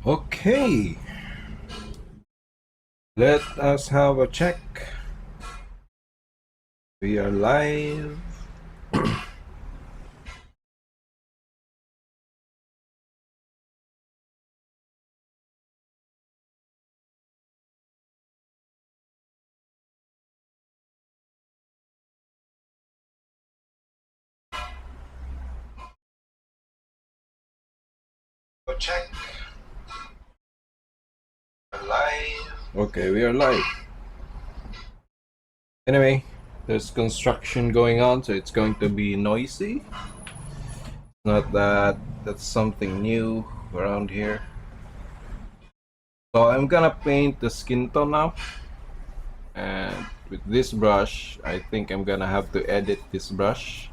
Okay, let us have a check. We are live. A check. We're live. Okay, we are live. Anyway, there's construction going on, so it's going to be noisy. Not that that's something new around here. So I'm gonna paint the skin tone now. And with this brush, I think I'm gonna have to edit this brush.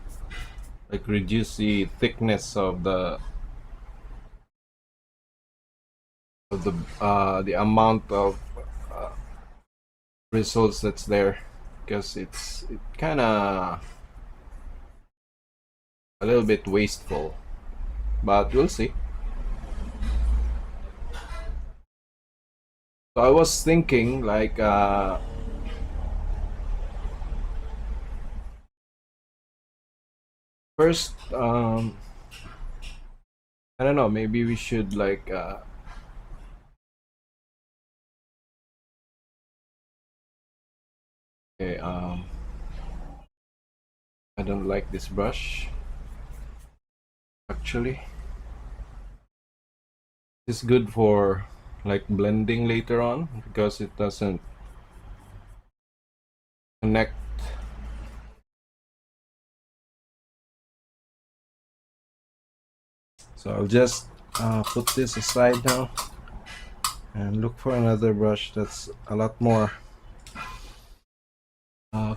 Like reduce the thickness of the amount of results that's there, because it kind of a little bit wasteful, but we'll see. So I was thinking like first I don't know, maybe we should like okay, I don't like this brush actually. It's good for like blending later on because it doesn't connect. So I'll just put this aside now and look for another brush that's a lot more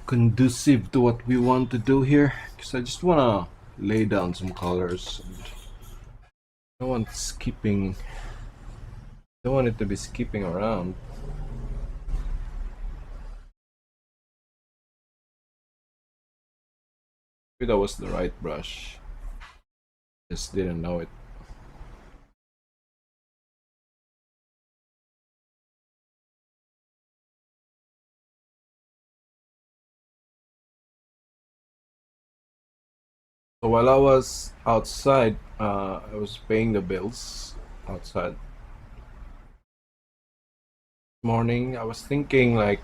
conducive to what we want to do here, because I just want to lay down some colors. I don't want skipping. Don't want it to be skipping around. Maybe that was the right brush. Just didn't know it. So while I was outside, I was paying the bills outside. Morning, I was thinking like,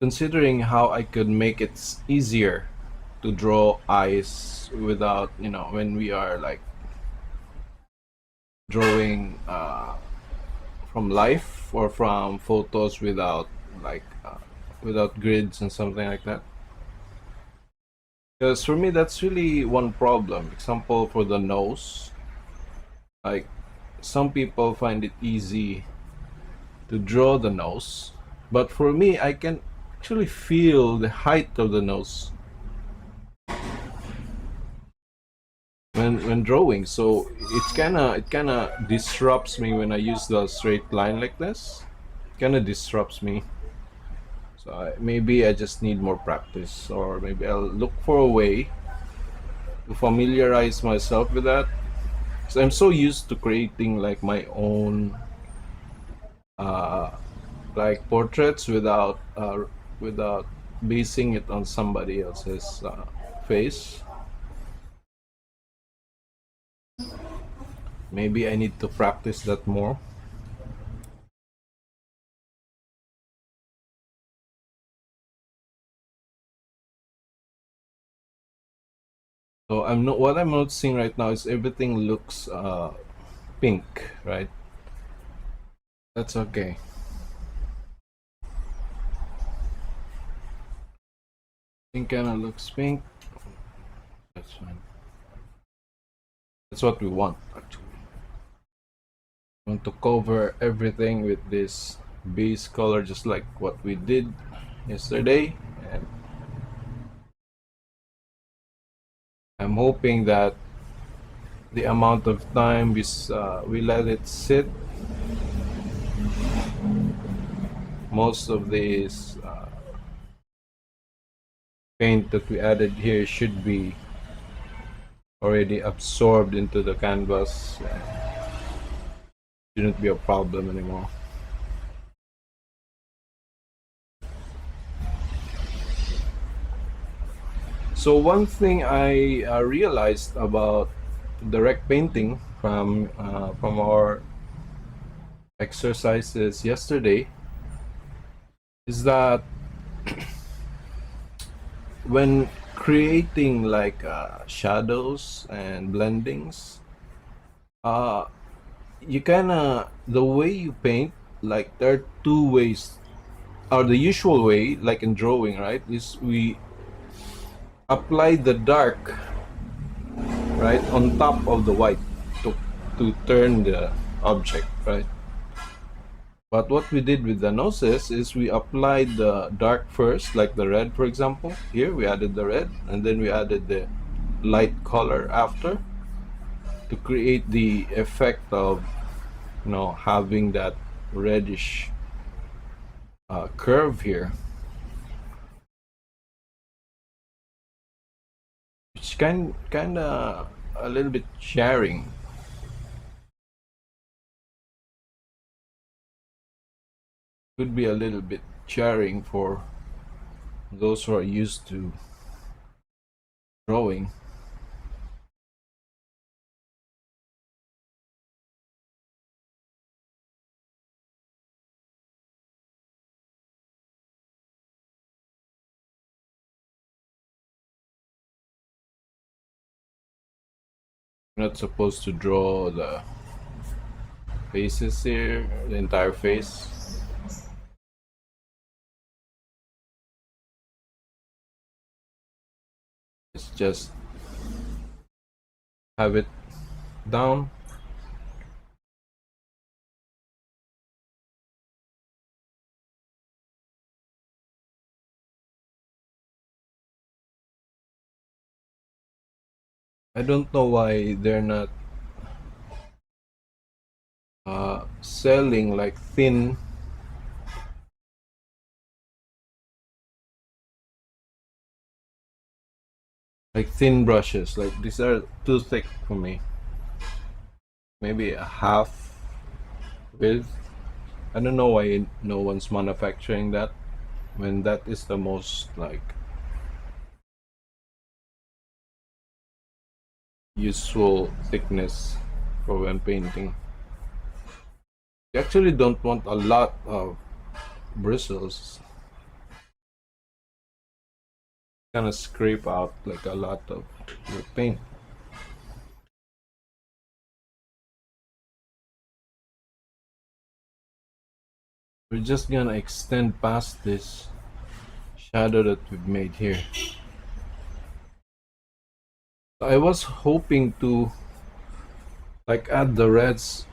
considering how I could make it easier to draw eyes without, when we are like drawing from life or from photos without like without grids and something like that. Because for me, that's really one problem. Example for the nose, like some people find it easy to draw the nose, but for me, I can actually feel the height of the nose when drawing. So it kind of disrupts me when I use the straight line like this. Kind of disrupts me. So maybe I just need more practice, or maybe I'll look for a way to familiarize myself with that. So I'm so used to creating like my own uh, like portraits without basing it on somebody else's face. Maybe I need to practice that more. So what I'm noticing right now is everything looks pink, right? That's okay. Pink kind of looks pink. That's fine. That's what we want actually. We want to cover everything with this base color, just like what we did yesterday. And I'm hoping that the amount of time we let it sit, most of this paint that we added here should be already absorbed into the canvas. Shouldn't be a problem anymore. So one thing I realized about direct painting from our exercises yesterday is that when creating like shadows and blendings, uh, you kind of the way you paint, like there are two ways, or the usual way, like in drawing, right, is we apply the dark right on top of the white to turn the object, right? But what we did with the noses is we applied the dark first, like the red, for example. Here we added the red, and then we added the light color after to create the effect of, having that reddish curve here, which kind of a little bit jarring. Could be a little bit jarring for those who are used to drawing. You're not supposed to draw the faces here, the entire face. It's just have it down. I don't know why they're not selling like thin brushes. Like these are too thick for me. Maybe a half width. I don't know why no one's manufacturing that when that is the most like useful thickness for when painting. You actually don't want a lot of bristles. Kind of scrape out like a lot of your paint. We're just gonna extend past this shadow that we've made here. I was hoping to like add the reds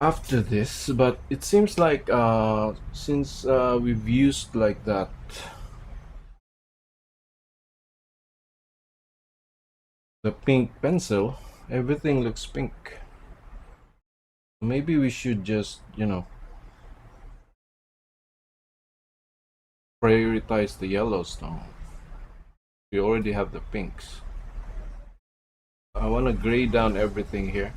after this, but it seems like since we've used like that the pink pencil, everything looks pink. Maybe we should just, prioritize the yellows now. We already have the pinks. I want to gray down everything here.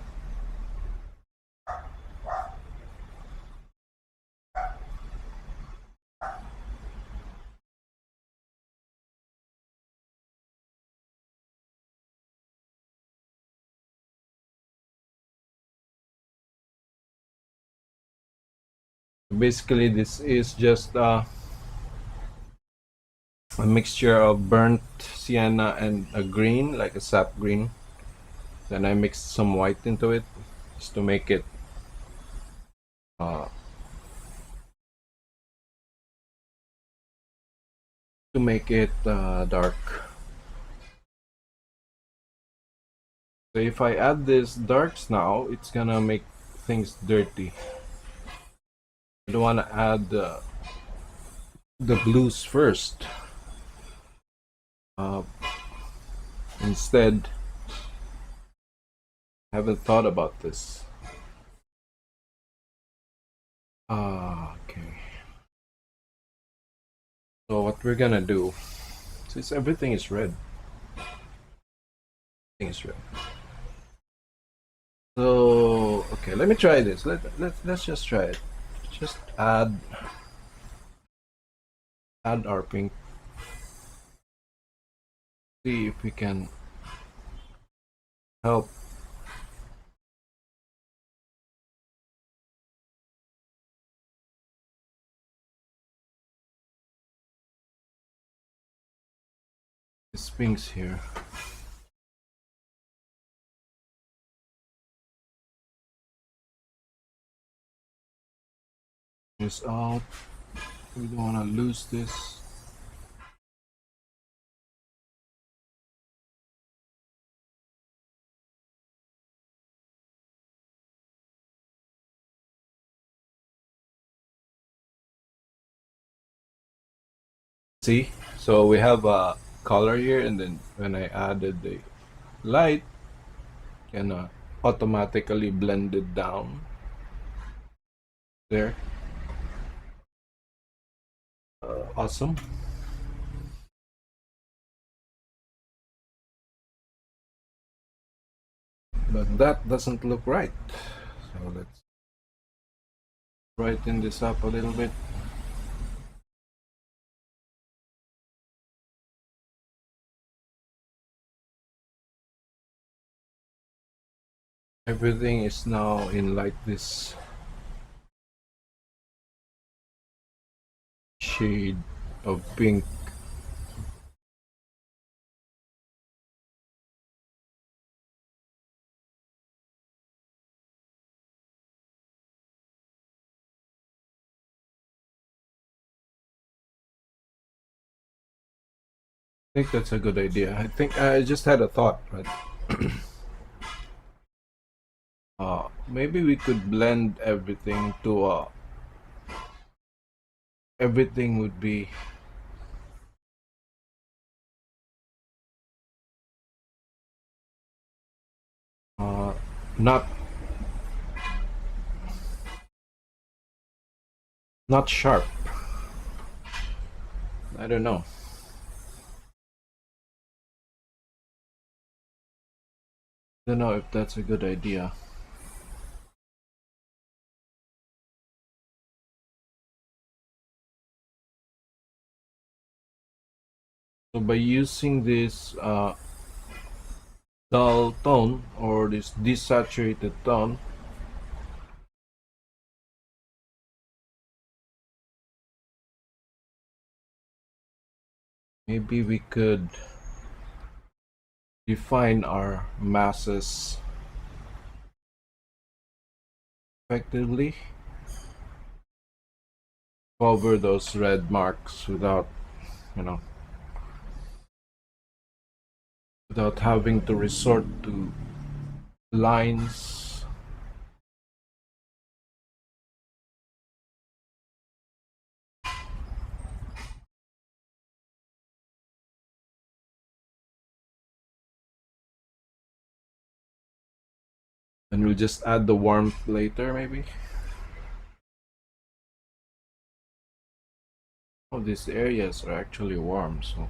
Basically, this is just a mixture of burnt sienna and a green, like a sap green. Then I mixed some white into it just uh, to make it dark. So if I add this darks now, it's gonna make things dirty. I don't want to add the blues first. Uh, Instead, I haven't thought about this. Okay. So what we're gonna do, since everything is red, Things real. So okay, let me try this. Let's just try it. Just add our pink. See if we can help these pinks here. This out. We don't want to lose this. See, so we have a color here, and then when I added the light, can automatically blend it down there. Awesome. But that doesn't look right. So let's brighten this up a little bit. Everything is now in like this shade of pink. I think that's a good idea. I think I just had a thought, but maybe we could blend everything to everything would be uh, not not sharp. I don't know. Don't know if that's a good idea. So by using this dull tone or this desaturated tone, maybe we could define our masses effectively, cover those red marks without, you know, without having to resort to lines. And we'll just add the warmth later, maybe. Oh, these areas are actually warm, so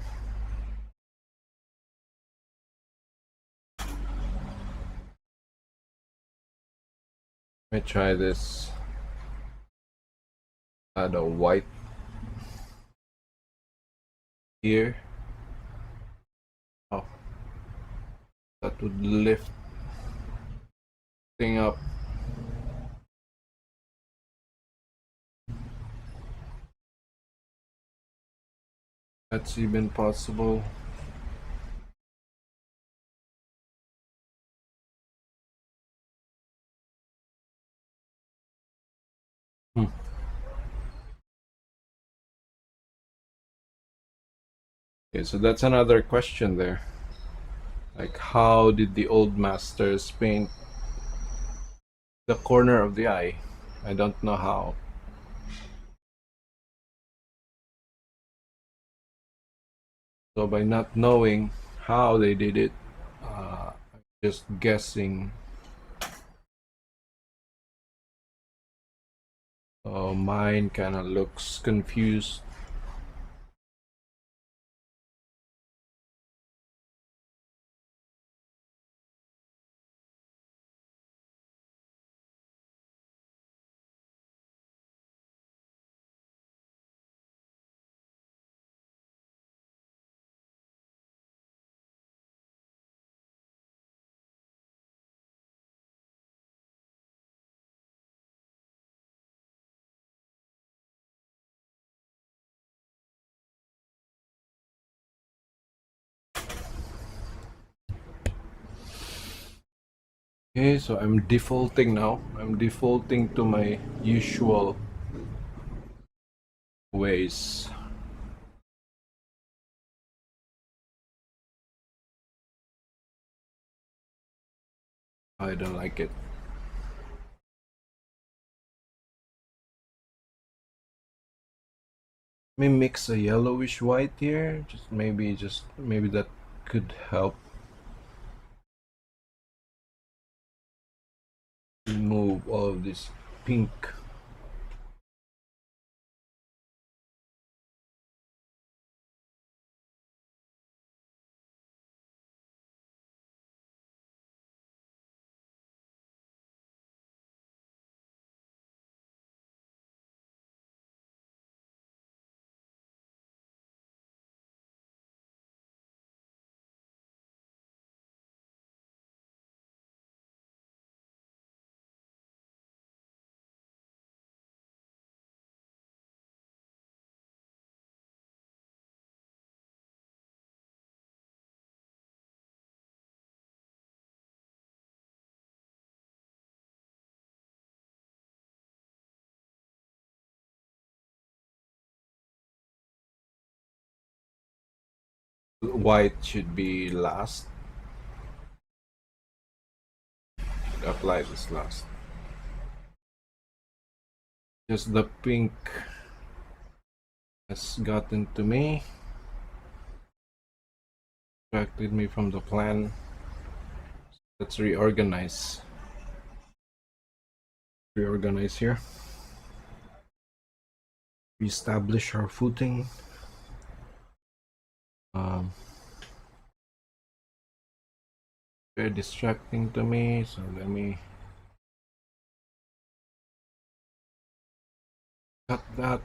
let me try this. Add a white here. Oh, that would lift thing up. That's even possible. Hmm. Okay, so that's another question there. Like, how did the old masters paint the corner of the eye? I don't know how. So by not knowing how they did it, I'm just guessing. Oh, mine kind of looks confused. Okay, so I'm defaulting now. I'm defaulting to my usual ways. I don't like it. Let me mix a yellowish white here. Maybe that could help remove all of this pink. White should be last. Apply this last. Just the pink has gotten to me. Distracted me from the plan. Let's reorganize. Reorganize here. Reestablish our footing. Very distracting to me, so let me cut that.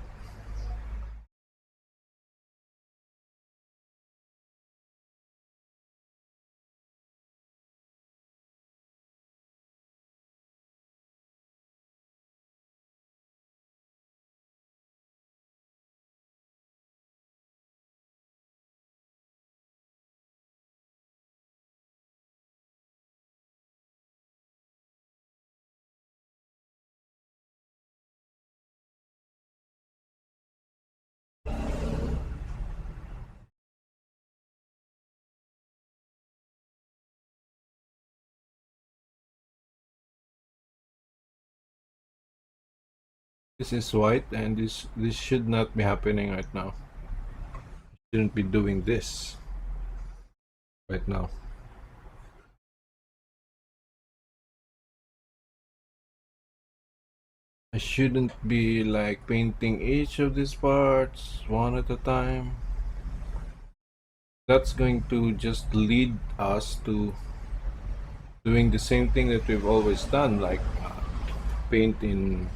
This is white, and this should not be happening right now. Shouldn't be doing this right now. I shouldn't be like painting each of these parts one at a time. That's going to just lead us to doing the same thing that we've always done, like paint in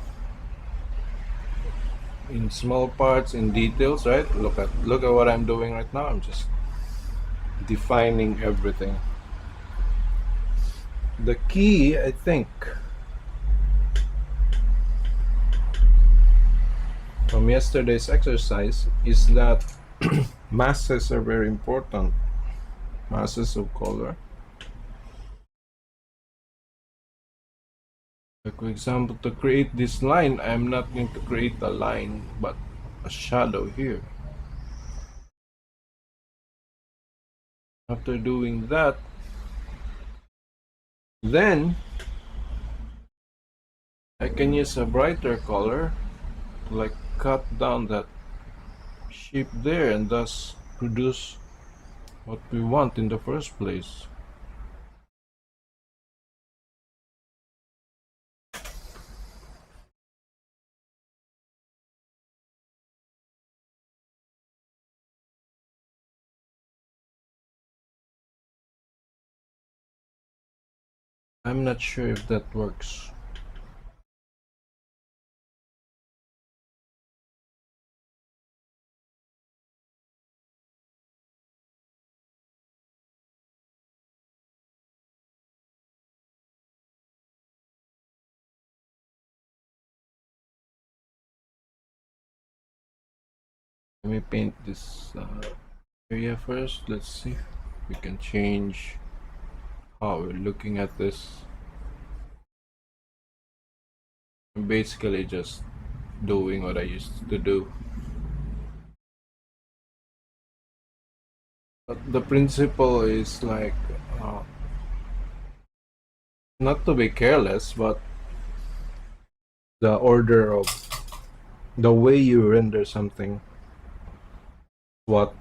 small parts, in details, right? Look at what I'm doing right now. I'm just defining everything. The key, I think, from yesterday's exercise is that masses are very important. Masses of color. Like for example, to create this line, I'm not going to create a line, but a shadow here. After doing that, then I can use a brighter color, like cut down that shape there and thus produce what we want in the first place. I'm not sure if that works. Let me paint this area first. Let's see if we can change how we're looking at this. I'm basically just doing what I used to do. But the principle is like uh, not to be careless, but the order of the way you render something, what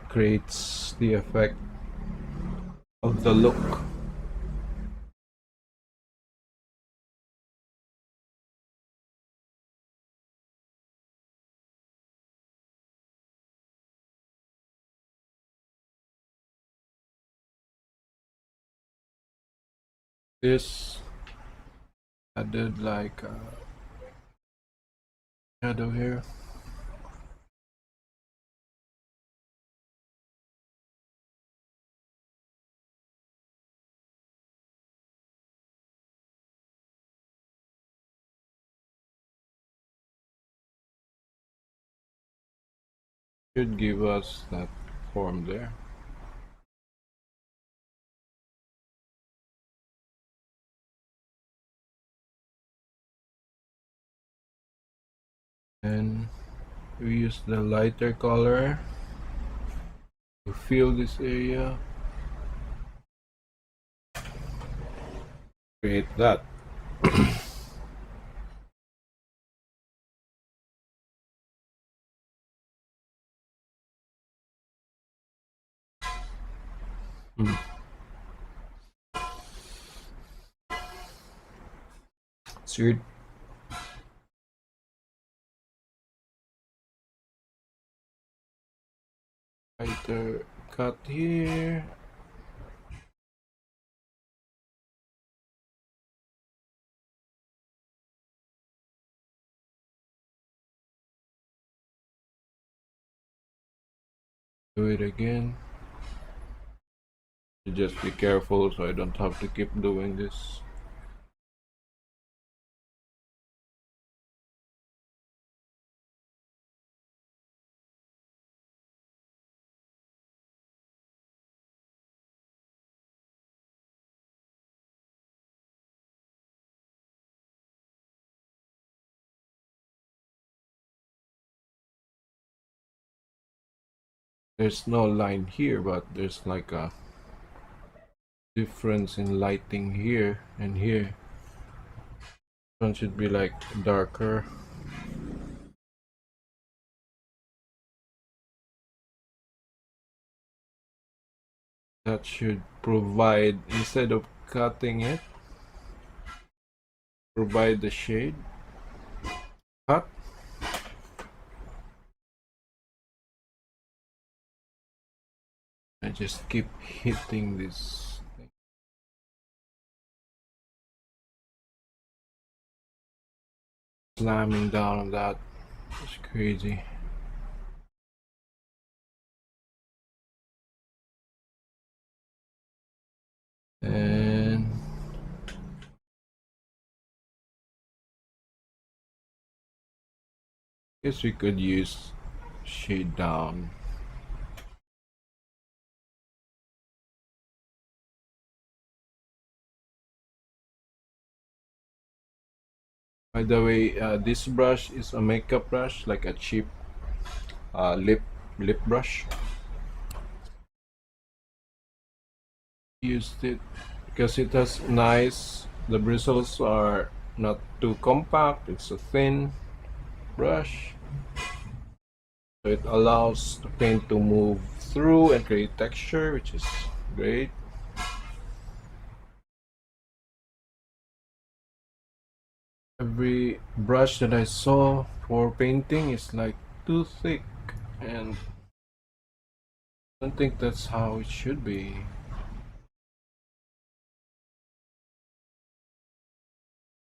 creates the effect of the look. This added like a shadow here. Should give us that form there. And we use the lighter color to fill this area. Create that. Hmm. Insert lighter cut here. Do it again. Just be careful so I don't have to keep doing this. There's no line here, but there's like a difference in lighting here and here. One should be like darker. That should provide, instead of cutting it, provide the shade. Cut. I just keep hitting this thing. Slamming down on that. It's crazy. And I guess we could use shade down. By the way, this brush is a makeup brush, like a cheap lip brush. Used it because it has nice. The bristles are not too compact. It's a thin brush, so it allows the paint to move through and create texture, which is great. Every brush that I saw for painting is like too thick, and I don't think that's how it should be.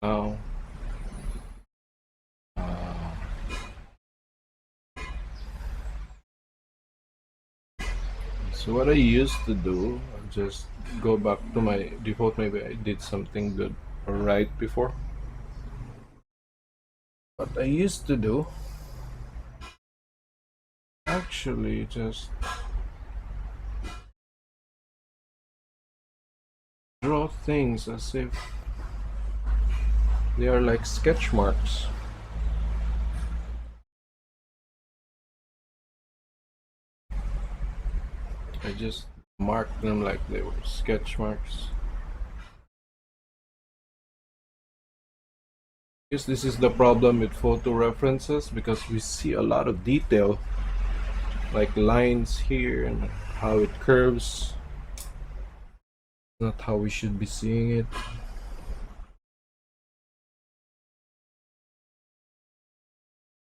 Now, uh, so what I used to do, I'll just go back to my default. Maybe I did something good or right before. What I used to do, actually, just draw things as if They are like sketch marks. I just marked them like they were sketch marks. Yes, this is the problem with photo references because we see a lot of detail, like lines here and how it curves. Not how we should be seeing it.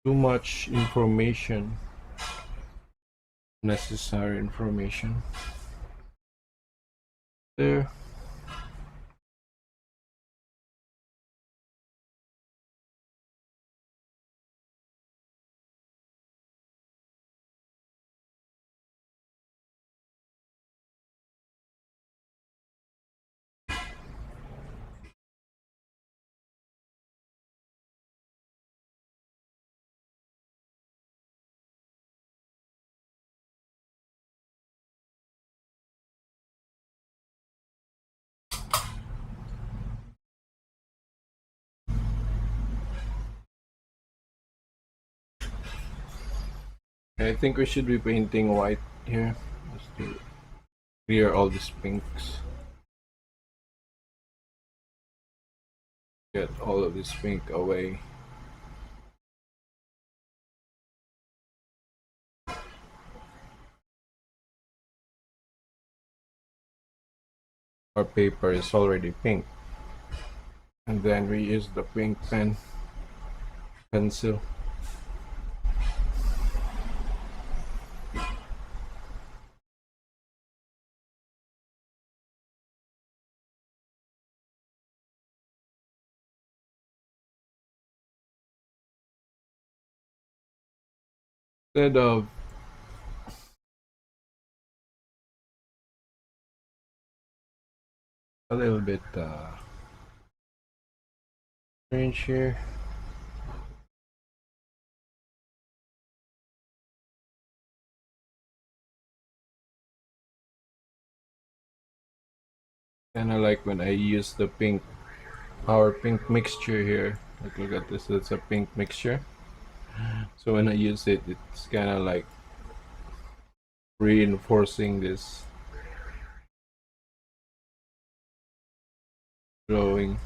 Too much information, necessary information. There. I think we should be painting white here just to clear all these pinks. Get all of this pink away. Our paper is already pink. And then we use the pink pencil. Instead of a little bit strange here. Kind of like when I use the pink, our pink mixture here. Like, look at this, it's a pink mixture. So when I use it, it's kind of like reinforcing this drawing.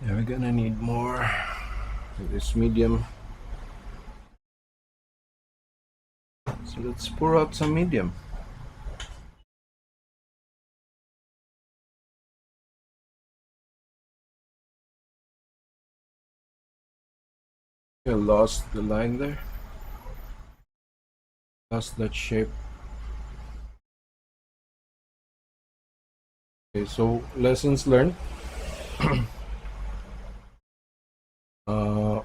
Yeah, we're gonna need more of this medium. So let's pour out some medium. I lost the line there. Lost that shape. Okay, so lessons learned. uh,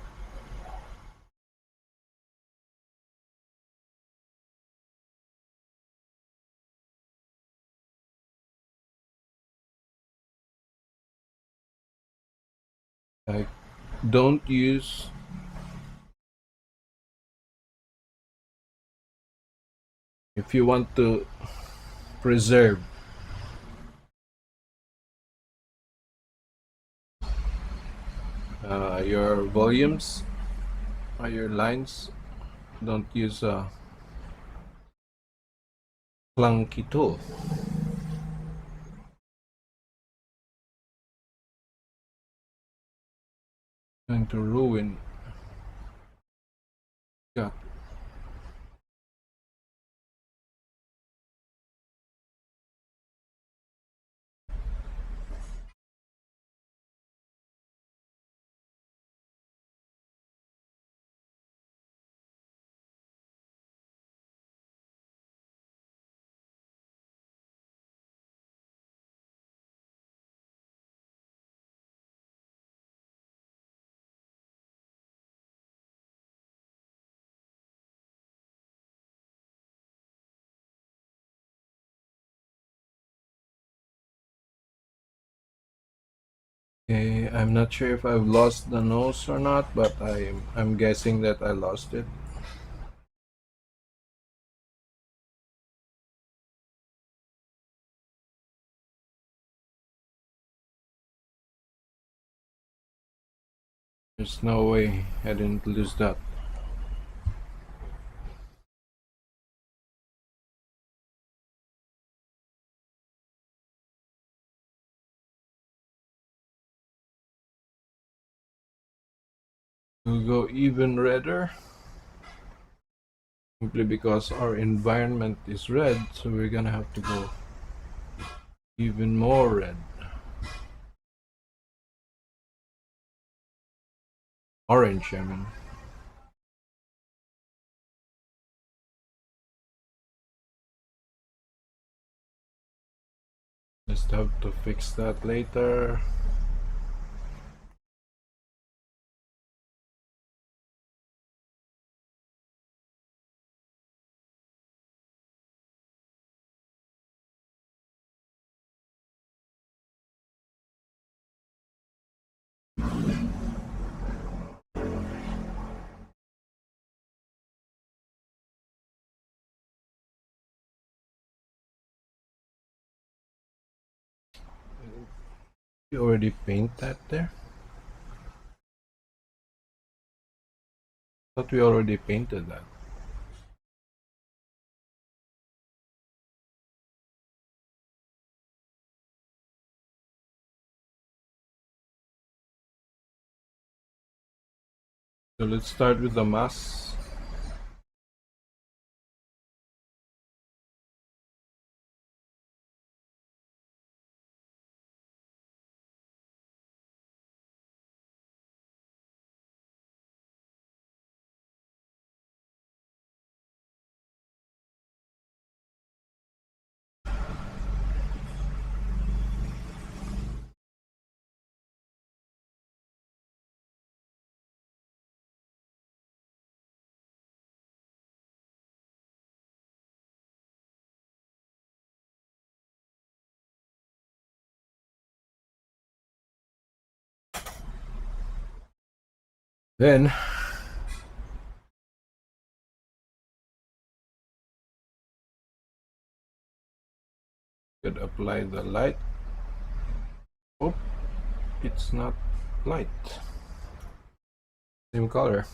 like, don't use, if you want to preserve your volumes or your lines. Don't use a clunky tool. Going to ruin. Yeah. Okay, I'm not sure if I've lost the nose or not, but I'm guessing that I lost it. There's no way I didn't lose that. We'll go even redder simply because our environment is red, so we're gonna have to go even more red. Orange, I mean. Just have to fix that later. We already paint that there? Thought we already painted that. So let's start with the mass. Then could apply the light. Oh, it's not light. Same color.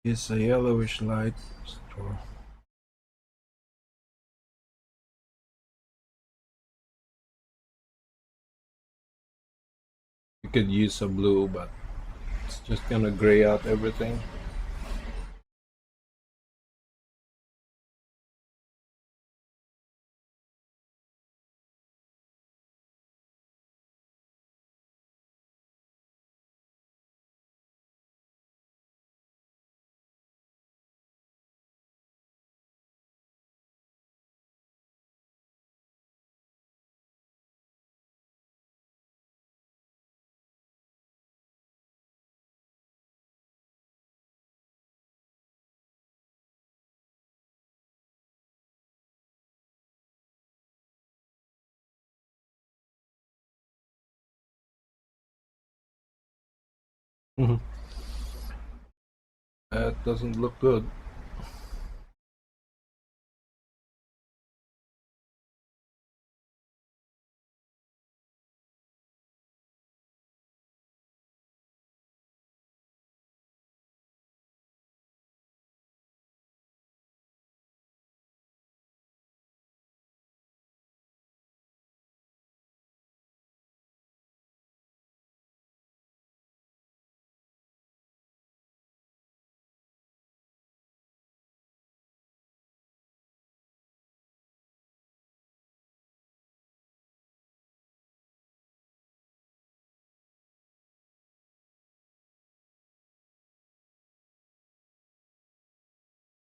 It's a yellowish light. So you could use a blue, but it's just gonna gray out everything. Mhm. That doesn't look good.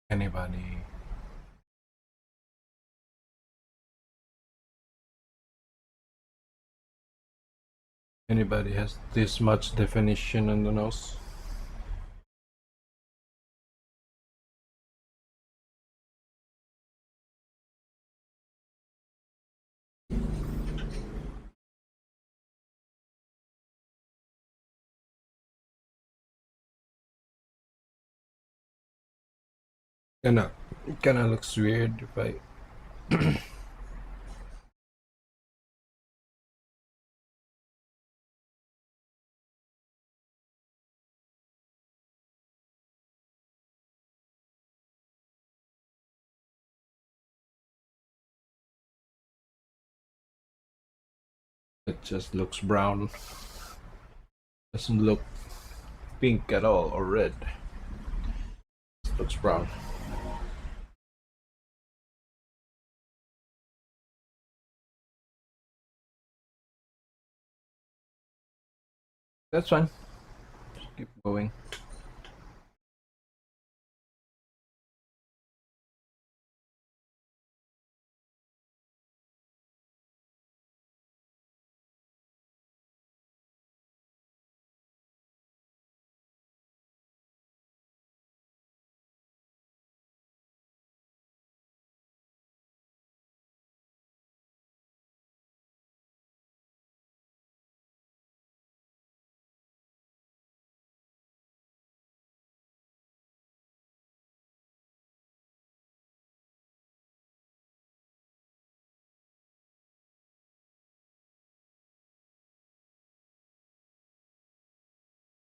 Anybody, anybody has this much definition on the nose? Kinda looks weird if I. It just looks brown. Doesn't look pink at all or red. It looks brown. That's fine. Just keep going.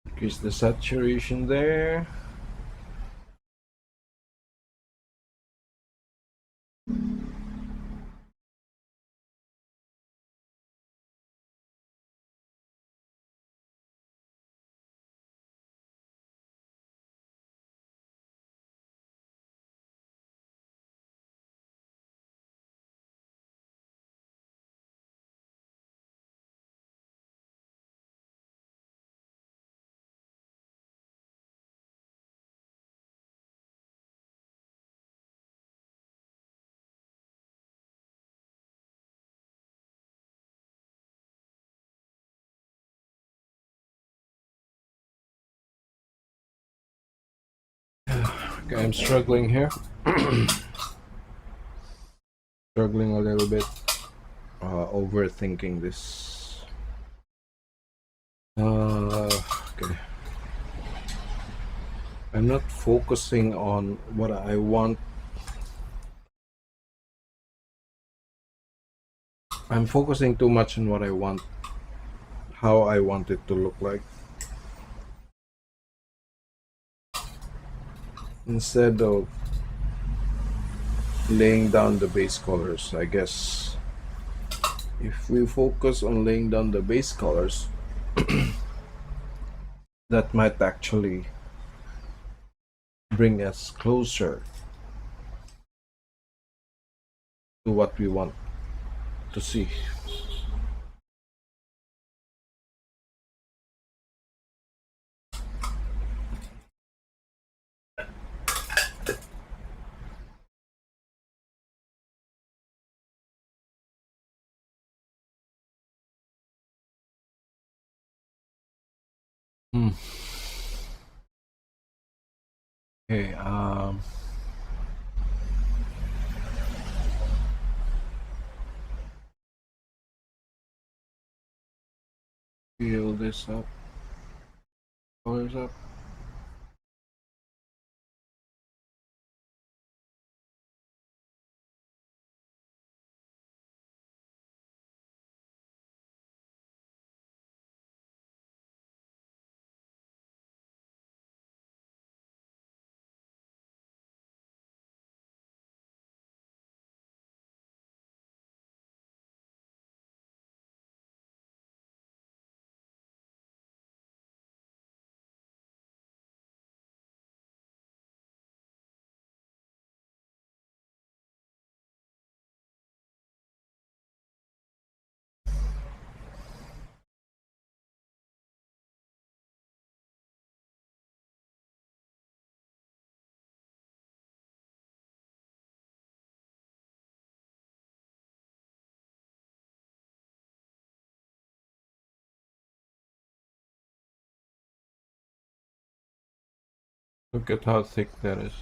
Increase the saturation there. Okay, I'm struggling here. Struggling a little bit. Overthinking this. Okay. I'm not focusing on what I want. I'm focusing too much on what I want, how I want it to look like, instead of laying down the base colors. I guess if we focus on laying down the base colors, that might actually bring us closer to what we want to see. Hmm. Okay, fill this up. Colors up. Look at how thick that is.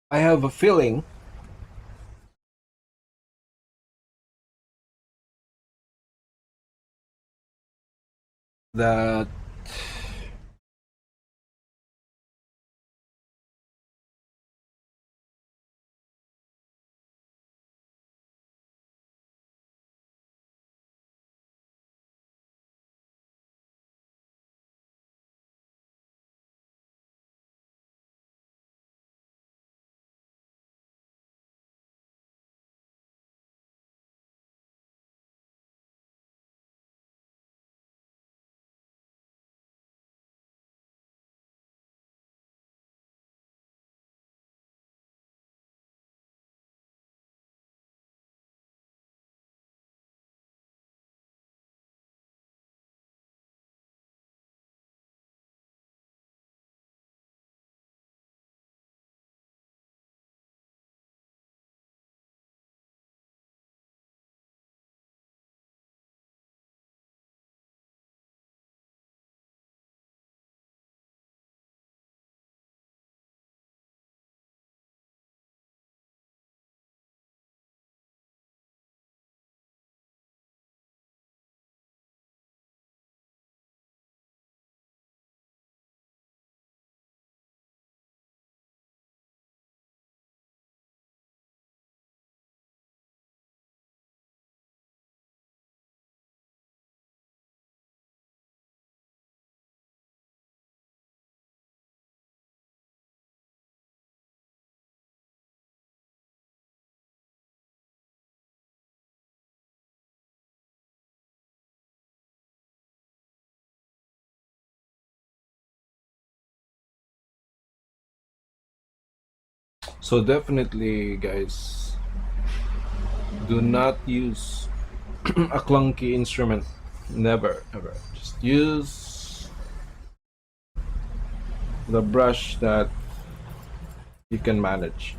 I have a feeling that so definitely, guys, do not use a clunky instrument. Never, ever. Just use the brush that you can manage.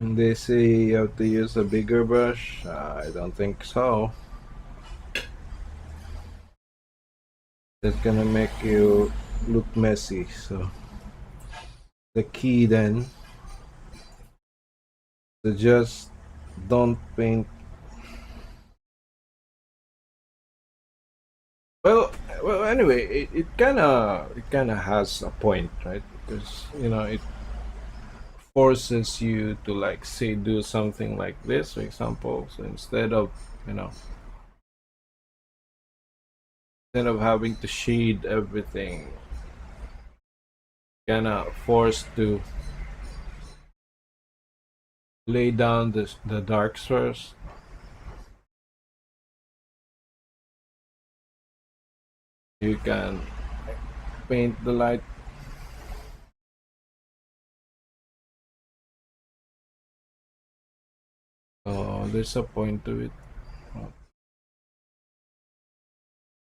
And they say you have to use a bigger brush. I don't think so. That's gonna make you look messy. So the key then to just don't paint. Well, well. Anyway, it kind of has a point, right? Because it forces you to, like, say, do something like this, for example. So you know instead of having to shade everything, kind of forced to lay down the darks first. You can paint the light. There's a point to it. Uh,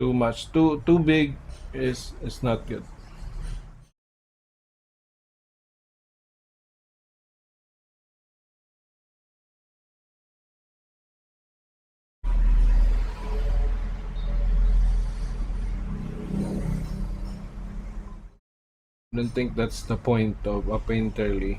Too much, too big is not good. I don't think that's the point of a painterly.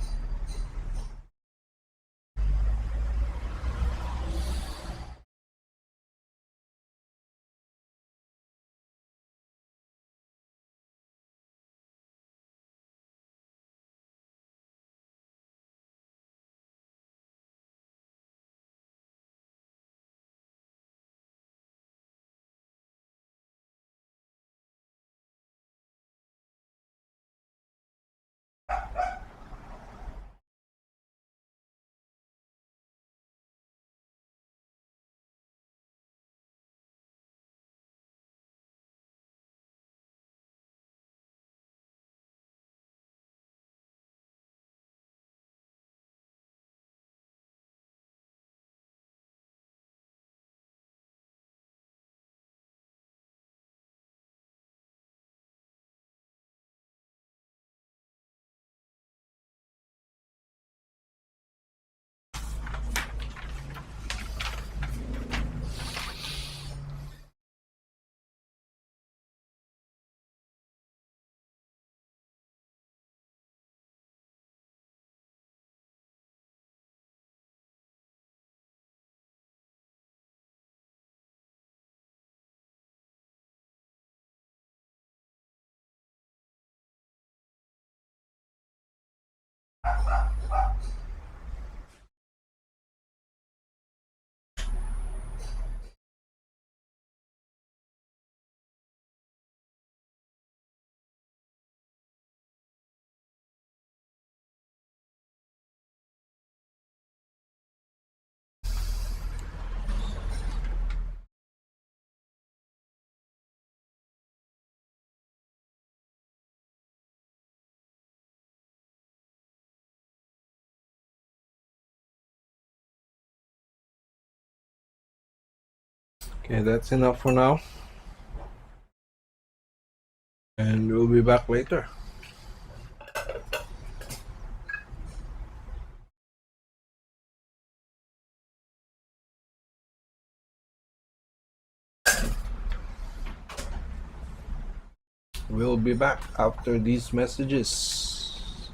Okay, that's enough for now. And we'll be back later. We'll be back after these messages.